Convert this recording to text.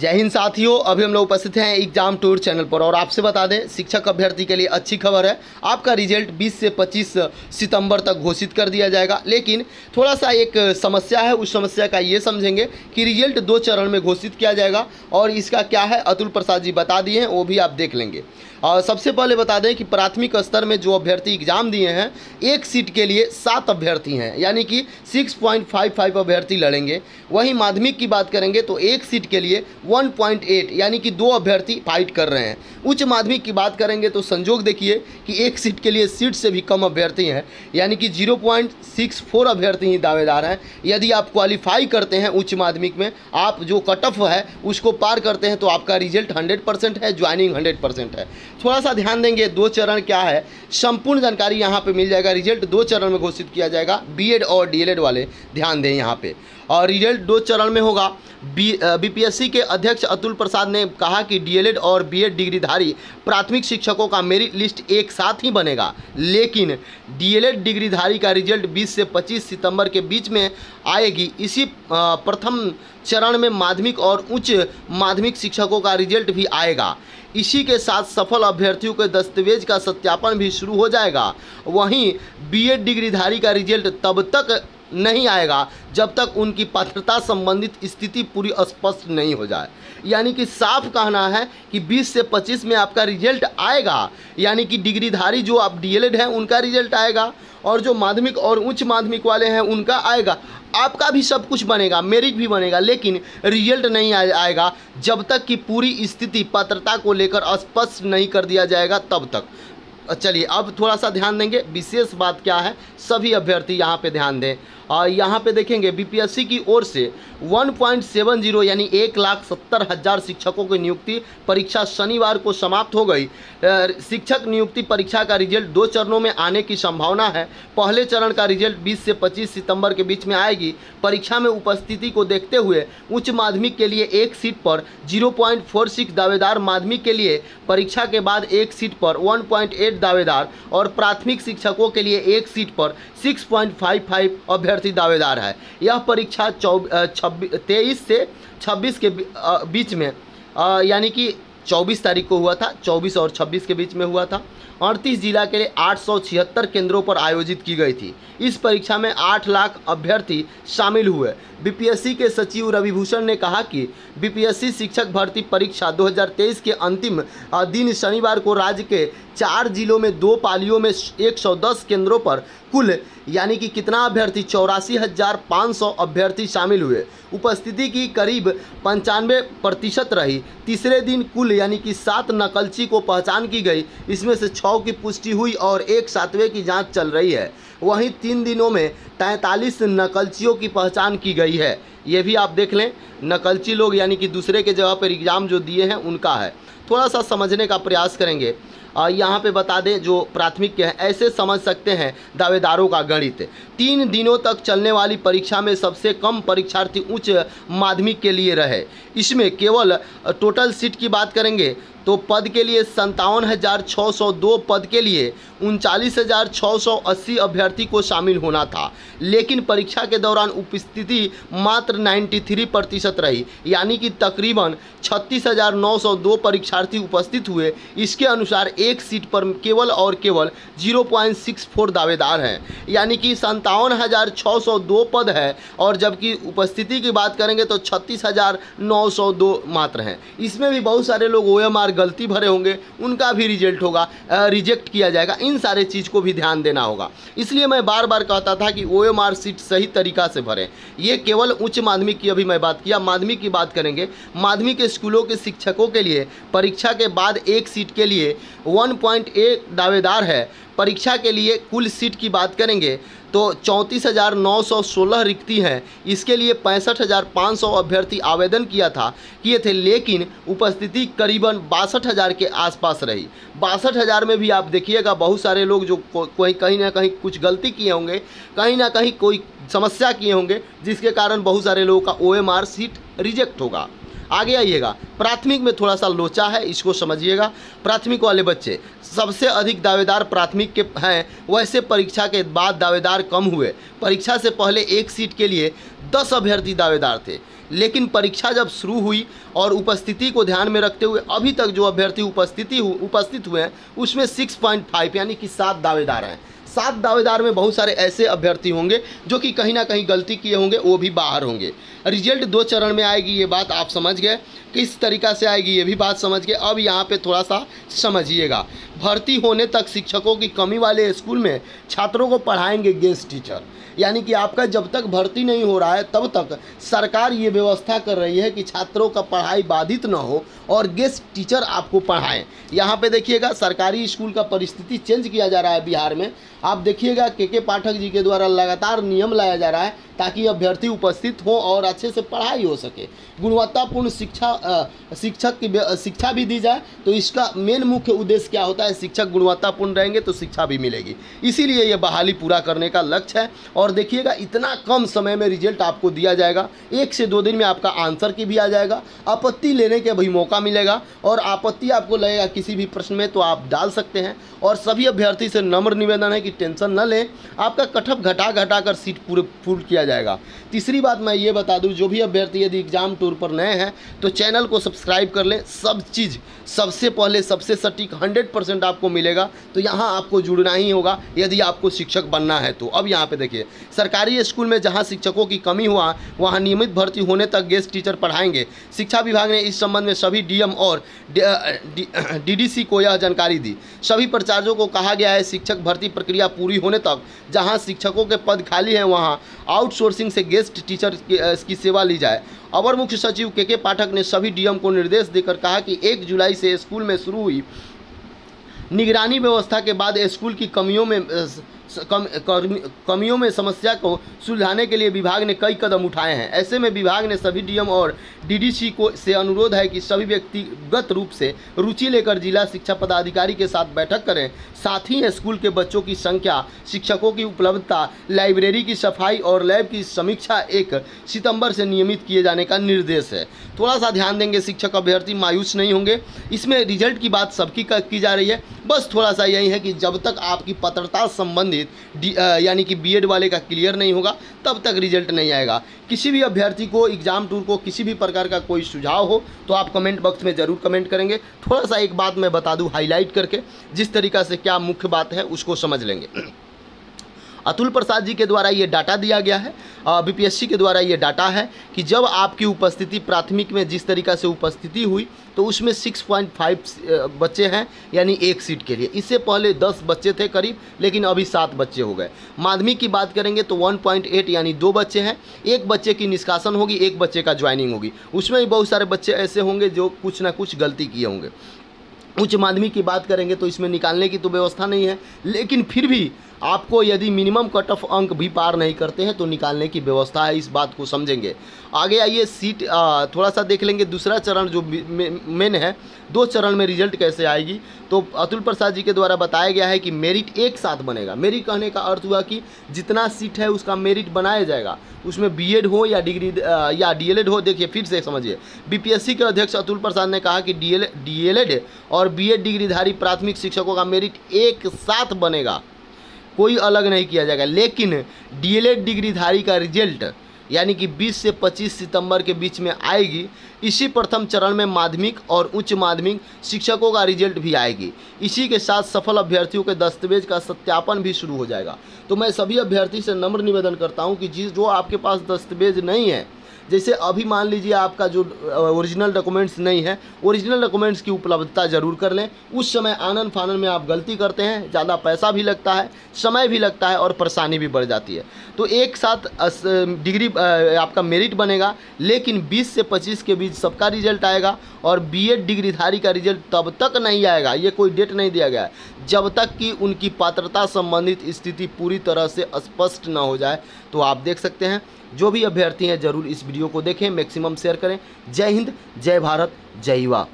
जय हिंद साथियों, अभी हम लोग उपस्थित हैं एग्जाम टूर चैनल पर और आपसे बता दें शिक्षक अभ्यर्थी के लिए अच्छी खबर है। आपका रिजल्ट 20 से 25 सितंबर तक घोषित कर दिया जाएगा। लेकिन थोड़ा सा एक समस्या है, उस समस्या का ये समझेंगे कि रिजल्ट 2 चरण में घोषित किया जाएगा और इसका क्या है अतुल प्रसाद जी बता दिए हैं, वो भी आप देख लेंगे। और सबसे पहले बता दें कि प्राथमिक स्तर में जो अभ्यर्थी एग्जाम दिए हैं, एक सीट के लिए 7 अभ्यर्थी हैं, यानी कि 6.55 अभ्यर्थी लड़ेंगे। वहीं माध्यमिक की बात करेंगे तो एक सीट के लिए 1.8 यानी कि 2 अभ्यर्थी फाइट कर रहे हैं। उच्च माध्यमिक की बात करेंगे तो संजोग देखिए कि एक सीट के लिए सीट से भी कम अभ्यर्थी हैं, यानी कि 0.64 अभ्यर्थी ही दावेदार हैं। यदि आप क्वालिफाई करते हैं उच्च माध्यमिक में, आप जो कट ऑफ है उसको पार करते हैं तो आपका रिजल्ट 100% है, ज्वाइनिंग 100% है। थोड़ा सा ध्यान देंगे 2 चरण क्या है, संपूर्ण जानकारी यहाँ पे मिल जाएगा। रिजल्ट 2 चरण में घोषित किया जाएगा। बीएड और डीएलएड वाले ध्यान दें यहाँ पे। और रिजल्ट 2 चरण में होगा। बीपीएससी के अध्यक्ष अतुल प्रसाद ने कहा कि डीएलएड और बीएड डिग्रीधारी प्राथमिक शिक्षकों का मेरिट लिस्ट एक साथ ही बनेगा, लेकिन डीएलएड डिग्रीधारी का रिजल्ट 20 से 25 सितंबर के बीच में आएगी। इसी प्रथम चरण में माध्यमिक और उच्च माध्यमिक शिक्षकों का रिजल्ट भी आएगा। इसी के साथ सफल अभ्यर्थियों के दस्तावेज का सत्यापन भी शुरू हो जाएगा। वहीं बीएड डिग्रीधारी का रिजल्ट तब तक नहीं आएगा जब तक उनकी पात्रता संबंधित स्थिति पूरी स्पष्ट नहीं हो जाए। यानी कि साफ कहना है कि 20 से 25 में आपका रिजल्ट आएगा, यानी कि डिग्रीधारी जो आप डीएलएड हैं उनका रिजल्ट आएगा और जो माध्यमिक और उच्च माध्यमिक वाले हैं उनका आएगा। आपका भी सब कुछ बनेगा, मेरिट भी बनेगा, लेकिन रिजल्ट नहीं आएगा जब तक कि पूरी स्थिति पात्रता को लेकर स्पष्ट नहीं कर दिया जाएगा तब तक। चलिए अब थोड़ा सा ध्यान देंगे, विशेष बात क्या है, सभी अभ्यर्थी यहाँ पे ध्यान दें। और यहाँ पे देखेंगे बीपीएससी की ओर से 1.70 यानी 1,70,000 शिक्षकों की नियुक्ति परीक्षा शनिवार को समाप्त हो गई। शिक्षक नियुक्ति परीक्षा का रिजल्ट 2 चरणों में आने की संभावना है। पहले चरण का रिजल्ट 20 से 25 सितंबर के बीच में आएगी। परीक्षा में उपस्थिति को देखते हुए उच्च माध्यमिक के लिए एक सीट पर 0.46 दावेदार, माध्यमिक के लिए परीक्षा के बाद एक सीट पर 1.8 दावेदार और प्राथमिक शिक्षकों के लिए एक सीट पर 6.55 अभ्यर्थी दावेदार है। यह परीक्षा 23 से 26 के बीच में यानी कि 24 तारीख को हुआ था, 24 और 26 के बीच में हुआ था। 38 जिला के लिए 876 केंद्रों पर आयोजित की गई थी। इस परीक्षा में 8 लाख अभ्यर्थी शामिल हुए। बीपीएससी के सचिव रविभूषण ने कहा कि बीपीएससी शिक्षक भर्ती परीक्षा 2023 के अंतिम दिन शनिवार को राज्य के 4 जिलों में 2 पालियों में 110 केंद्रों पर कुल यानी कि कितना अभ्यर्थी 84,500 अभ्यर्थी शामिल हुए। उपस्थिति की करीब 95% रही। तीसरे दिन कुल यानी कि 7 नकलची को पहचान की गई। इसमें से 6 की पुष्टि हुई और एक 7वें की जांच चल रही है। वहीं 3 दिनों में 43 नकलचियों की पहचान की गई है। ये भी आप देख लें, नकलची लोग यानी कि दूसरे के जगह पर एग्ज़ाम जो दिए हैं उनका है। थोड़ा सा समझने का प्रयास करेंगे। यहाँ पे बता दें जो प्राथमिक के हैं ऐसे समझ सकते हैं दावेदारों का गणित। 3 दिनों तक चलने वाली परीक्षा में सबसे कम परीक्षार्थी उच्च माध्यमिक के लिए रहे। इसमें केवल टोटल सीट की बात करेंगे तो पद के लिए 57,602 पद के लिए 39,680 अभ्यर्थी को शामिल होना था, लेकिन परीक्षा के दौरान उपस्थिति मात्र 93% रही, यानी कि तकरीबन 36,902 परीक्षार्थी उपस्थित हुए। इसके अनुसार एक सीट पर केवल और केवल 0.64 दावेदार हैं, यानी कि 57,602 पद है और जबकि उपस्थिति की बात करेंगे तो 36,902 मात्र हैं। इसमें भी बहुत सारे लोग OMR गलती भरे होंगे, उनका भी रिजल्ट होगा, रिजेक्ट किया जाएगा। इन सारे चीज़ को भी ध्यान देना होगा। इसलिए मैं बार बार कहता था कि OMR सीट सही तरीक़ा से भरें। ये केवल उच्च माध्यमिक की अभी मैं बात किया। माध्यमिक की बात करेंगे, माध्यमिक स्कूलों के शिक्षकों के लिए परीक्षा के बाद एक सीट के लिए 1.1 दावेदार है। परीक्षा के लिए कुल सीट की बात करेंगे तो 34,916 रिक्ति हैं। इसके लिए 65,500 अभ्यर्थी आवेदन किए थे, लेकिन उपस्थिति करीबन 62,000 के आसपास रही। 62,000 में भी आप देखिएगा बहुत सारे लोग जो कोई कहीं ना कहीं कुछ गलती किए होंगे, कहीं ना कहीं कोई समस्या किए होंगे, जिसके कारण बहुत सारे लोगों का OMR सीट रिजेक्ट होगा। आगे आइएगा, प्राथमिक में थोड़ा सा लोचा है, इसको समझिएगा। प्राथमिक वाले बच्चे सबसे अधिक दावेदार प्राथमिक के हैं, वैसे परीक्षा के बाद दावेदार कम हुए। परीक्षा से पहले एक सीट के लिए 10 अभ्यर्थी दावेदार थे, लेकिन परीक्षा जब शुरू हुई और उपस्थिति को ध्यान में रखते हुए अभी तक जो अभ्यर्थी उपस्थित हुए हैं उसमें 6.5 यानी कि 7 दावेदार हैं। 7 दावेदार में बहुत सारे ऐसे अभ्यर्थी होंगे जो कि कहीं ना कहीं गलती किए होंगे, वो भी बाहर होंगे। रिजल्ट 2 चरण में आएगी, ये बात आप समझ गए। किस तरीक़ा से आएगी ये भी बात समझ गए। अब यहाँ पे थोड़ा सा समझिएगा। भर्ती होने तक शिक्षकों की कमी वाले स्कूल में छात्रों को पढ़ाएंगे गेस्ट टीचर, यानी कि आपका जब तक भर्ती नहीं हो रहा है तब तक सरकार ये व्यवस्था कर रही है कि छात्रों का पढ़ाई बाधित न हो और गेस्ट टीचर आपको पढ़ाएं। यहाँ पे देखिएगा सरकारी स्कूल का परिस्थिति चेंज किया जा रहा है बिहार में। आप देखिएगा के पाठक जी के द्वारा लगातार नियम लाया जा रहा है ताकि अभ्यर्थी उपस्थित हो और अच्छे से पढ़ाई हो सके, गुणवत्तापूर्ण शिक्षा भी दी जाए। तो इसका मेन मुख्य उद्देश्य क्या होता है, शिक्षक गुणवत्तापूर्ण रहेंगे तो शिक्षा भी मिलेगी, इसीलिए ये बहाली पूरा करने का लक्ष्य है। और देखिएगा इतना कम समय में रिजल्ट आपको दिया जाएगा, 1 से 2 दिन में आपका आंसर की भी आ जाएगा, आपत्ति लेने के भी मौका मिलेगा। और आपत्ति आपको लगेगा किसी भी प्रश्न में तो आप डाल सकते हैं। और सभी अभ्यर्थी से नम्र निवेदन है कि टेंशन न लें, आपका कटअप घटा कर सीट पूरे फुल किया जाएगा। तीसरी बात मैं ये बता दूं, जो भी अभ्यर्थी यदि एग्जाम टूर पर नए हैं तो चैनल को सब्सक्राइब कर लें। सब चीज़ सबसे पहले सबसे सटीक 100% आपको मिलेगा, तो यहाँ आपको जुड़ना ही होगा यदि आपको शिक्षक बनना है तो। अब यहाँ पे देखिए, सरकारी स्कूल में जहाँ शिक्षकों की कमी हुआ वहाँ नियमित भर्ती होने तक गेस्ट टीचर पढ़ाएंगे। शिक्षा विभाग ने इस संबंध में सभी डीएम और डीडीसी को यह जानकारी दी। सभी प्राचार्यों को कहा गया है शिक्षक भर्ती प्रक्रिया पूरी होने तक जहां शिक्षकों के पद खाली हैं वहां आउटसोर्सिंग से गेस्ट टीचर की सेवा ली जाए। अपर मुख्य सचिव के पाठक ने सभी डीएम को निर्देश देकर कहा कि 1 जुलाई से स्कूल में शुरू हुई निगरानी व्यवस्था के बाद स्कूल की कमियों में समस्या को सुलझाने के लिए विभाग ने कई कदम उठाए हैं। ऐसे में विभाग ने सभी डीएम और डीडीसी को से अनुरोध है कि सभी व्यक्तिगत रूप से रुचि लेकर जिला शिक्षा पदाधिकारी के साथ बैठक करें। साथ ही स्कूल के बच्चों की संख्या, शिक्षकों की उपलब्धता, लाइब्रेरी की सफाई और लैब की समीक्षा 1 सितंबर से नियमित किए जाने का निर्देश है। थोड़ा सा ध्यान देंगे, शिक्षक अभ्यर्थी मायूस नहीं होंगे। इसमें रिजल्ट की बात सबकी की जा रही है, बस थोड़ा सा यही है कि जब तक आपकी पात्रता संबंधित यानी कि बीएड वाले का क्लियर नहीं होगा तब तक रिजल्ट नहीं आएगा। किसी भी अभ्यर्थी को एग्जाम टूर को किसी भी प्रकार का कोई सुझाव हो तो आप कमेंट बॉक्स में ज़रूर कमेंट करेंगे। थोड़ा सा एक बात मैं बता दूं हाईलाइट करके, जिस तरीक़ा से क्या मुख्य बात है उसको समझ लेंगे। अतुल प्रसाद जी के द्वारा ये डाटा दिया गया है, बीपीएससी के द्वारा ये डाटा है कि जब आपकी उपस्थिति प्राथमिक में जिस तरीक़ा से उपस्थिति हुई तो उसमें 6.5 बच्चे हैं, यानी 1 सीट के लिए। इससे पहले 10 बच्चे थे करीब, लेकिन अभी 7 बच्चे हो गए। माध्यमिक की बात करेंगे तो 1.8 यानी 2 बच्चे हैं। 1 बच्चे की निष्कासन होगी, 1 बच्चे का ज्वाइनिंग होगी। उसमें भी बहुत सारे बच्चे ऐसे होंगे जो कुछ ना कुछ गलती किए होंगे। उच्च माध्यमिक की बात करेंगे तो इसमें निकालने की तो व्यवस्था नहीं है, लेकिन फिर भी आपको यदि मिनिमम कट ऑफ अंक भी पार नहीं करते हैं तो निकालने की व्यवस्था है, इस बात को समझेंगे। आगे आइए सीट थोड़ा सा देख लेंगे। दूसरा चरण जो मेन है, 2 चरण में रिजल्ट कैसे आएगी, तो अतुल प्रसाद जी के द्वारा बताया गया है कि मेरिट एक साथ बनेगा। मेरिट कहने का अर्थ हुआ कि जितना सीट है उसका मेरिट बनाया जाएगा, उसमें बीएड हो या डिग्री या डीएलएड हो। देखिए फिर से समझिए, बीपीएससी के अध्यक्ष अतुल प्रसाद ने कहा कि डीएलएड और बीएड डिग्रीधारी प्राथमिक शिक्षकों का मेरिट एक साथ बनेगा, कोई अलग नहीं किया जाएगा। लेकिन डीएलएड डिग्रीधारी का रिजल्ट यानी कि 20 से 25 सितंबर के बीच में आएगी। इसी प्रथम चरण में माध्यमिक और उच्च माध्यमिक शिक्षकों का रिजल्ट भी आएगी। इसी के साथ सफल अभ्यर्थियों के दस्तावेज का सत्यापन भी शुरू हो जाएगा। तो मैं सभी अभ्यर्थी से नम्र निवेदन करता हूं कि जो आपके पास दस्तावेज नहीं है, जैसे अभी मान लीजिए आपका जो ओरिजिनल डॉक्यूमेंट्स नहीं है, ओरिजिनल डॉक्यूमेंट्स की उपलब्धता जरूर कर लें। उस समय आनन फानन में आप गलती करते हैं, ज़्यादा पैसा भी लगता है, समय भी लगता है और परेशानी भी बढ़ जाती है। तो एक साथ डिग्री आपका मेरिट बनेगा, लेकिन 20 से 25 के बीच सबका रिजल्ट आएगा। और बीएड डिग्रीधारी का रिजल्ट तब तक नहीं आएगा, ये कोई डेट नहीं दिया गया है, जब तक कि उनकी पात्रता संबंधित स्थिति पूरी तरह से स्पष्ट न हो जाए। तो आप देख सकते हैं, जो भी अभ्यर्थी हैं जरूर इस वीडियो को देखें, मैक्सिमम शेयर करें। जय हिंद, जय भारत, जय युवा।